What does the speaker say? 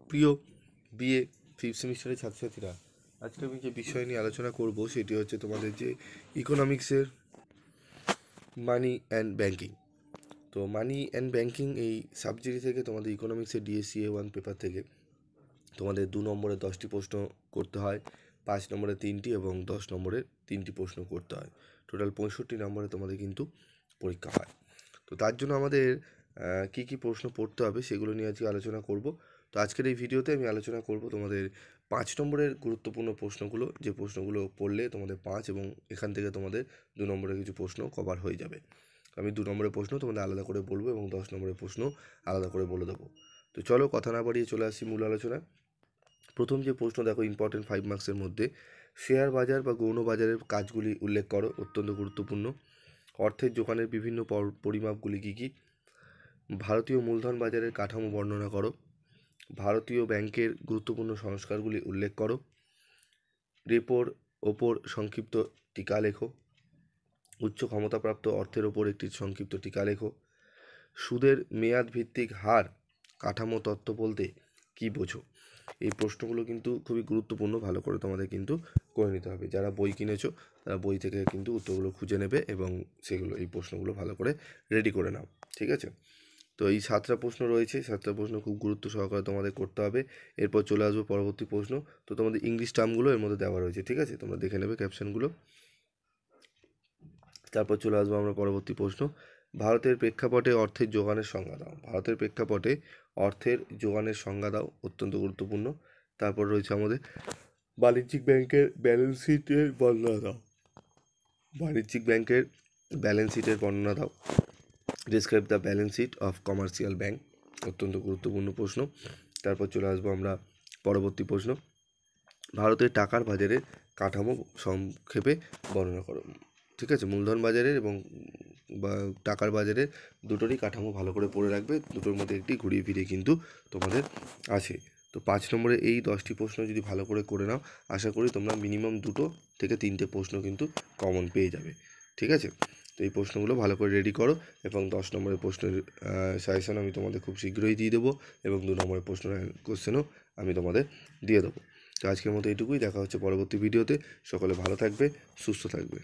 প্রিয় BA fifth সেমিস্টারের ছাত্রছাত্রীরা, আজকে আমি যে বিষয় নিয়ে আলোচনা করব সেটি হচ্ছে তোমাদের যে ইকোনমিক্সের মানি অ্যান্ড ব্যাংকিং। তো মানি অ্যান্ড ব্যাংকিং এই সাবজেক্ট থেকে তোমাদের ইকোনমিক্সের DSCA 1 পেপার থেকে তোমাদের 2 নম্বরে 10টি প্রশ্ন করতে হয়, 5 নম্বরে 3টি এবং 10 নম্বরে 3টি প্রশ্ন করতে হয়। টোটাল 65 নম্বরে তোমাদের কিন্তু পরীক্ষা হয়। তো তার জন্য আমাদের কী কী প্রশ্ন পড়তে হবে সেগুলো নিয়ে আজকে আলোচনা করব। তো আজকের এই ভিডিওতে আমি আলোচনা করব তোমাদের 5 নম্বরের গুরুত্বপূর্ণ প্রশ্নগুলো, যে প্রশ্নগুলো পড়লে তোমাদের 5 এবং এখান থেকে তোমাদের 2 নম্বরের কিছু প্রশ্ন কভার হয়ে যাবে। আমি 2 নম্বরের প্রশ্ন তোমাদের আলাদা করে বলবো এবং 10 নম্বরের প্রশ্ন আলাদা করে বলে দেবো। তো চলো কথা না বাড়িয়ে চলে আসি মূল আলোচনা। প্রথম যে প্রশ্ন দেখো, ইম্পর্টেন্ট 5 মার্কসের মধ্যে শেয়ার বাজার বা গৌণ বাজারের কাজগুলি উল্লেখ করো, অত্যন্ত গুরুত্বপূর্ণ। অর্থের যোগানের বিভিন্ন পরিমাপগুলি কী কী? ভারতীয় মূলধন বাজারের কাঠামো বর্ণনা করো। ভারতীয় ব্যাংকের গুরুত্বপূর্ণ সংস্কারগুলি উল্লেখ করো। রেপোর ওপর সংক্ষিপ্ত টিকা লেখো। উচ্চ ক্ষমতাপ্রাপ্ত অর্থের ওপর একটি সংক্ষিপ্ত টিকা লেখো। সুদের মেয়াদ ভিত্তিক হার কাঠামো তত্ত্ব বলতে কী বোঝো? এই প্রশ্নগুলো কিন্তু খুবই গুরুত্বপূর্ণ, ভালো করে তোমাদের কিন্তু করে নিতে হবে। যারা বই কিনেছো তারা বই থেকে কিন্তু উত্তরগুলো খুঁজে নেবে এবং সেগুলো এই প্রশ্নগুলো ভালো করে রেডি করে নাও, ঠিক আছে? তো এই 7টা প্রশ্ন রয়েছে, 7টা প্রশ্ন খুব গুরুত্ব সহকারে তোমাদের করতে হবে। এরপর চলে আসবো পরবর্তী প্রশ্ন। তো তোমাদের ইংলিশ টার্মগুলো এর মধ্যে দেওয়া রয়েছে, ঠিক আছে? তোমরা দেখে নেবে ক্যাপশনগুলো। তারপর চলে আসবো আমরা পরবর্তী প্রশ্ন। ভারতের প্রেক্ষাপটে অর্থের যোগানের সংজ্ঞা দাও। ভারতের প্রেক্ষাপটে অর্থের যোগানের সংজ্ঞা দাও, অত্যন্ত গুরুত্বপূর্ণ। তারপর রয়েছে আমাদের বাণিজ্যিক ব্যাংকের ব্যালেন্স শিটের বর্ণনা দাও। বাণিজ্যিক ব্যাংকের ব্যালেন্স শিটের বর্ণনা দাও। Describe the balance sheet of commercial bank, অত্যন্ত গুরুত্বপূর্ণ প্রশ্ন। তারপর চলে আসবো আমরা পরবর্তী প্রশ্ন। ভারতের টাকার বাজারের কাঠামো সংক্ষেপে বর্ণনা করো, ঠিক আছে? মূলধন বাজারের এবং টাকার বাজারের দুটোরই কাঠামো ভালো করে পড়ে রাখবে, দুটোর মধ্যে একটি ঘুরিয়ে ফিরিয়ে কিন্তু তোমাদের আছে। তো 5 নম্বরে এই 10টি প্রশ্ন যদি ভালো করে নাও, আশা করি তোমরা মিনিমাম 2 থেকে 3টে প্রশ্ন কিন্তু কমন পেয়ে যাবে, ঠিক আছে? তো এই প্রশ্নগুলো ভালো করে রেডি করো এবং 10 নম্বরের প্রশ্নের সাজেশন আমি তোমাদের খুব শীঘ্রই দিয়ে দেবো এবং 2 নম্বরের প্রশ্নের কোশ্চেনও আমি তোমাদের দিয়ে দেবো। তো আজকের মতো এইটুকুই, দেখা হচ্ছে পরবর্তী ভিডিওতে। সকলে ভালো থাকবে, সুস্থ থাকবে।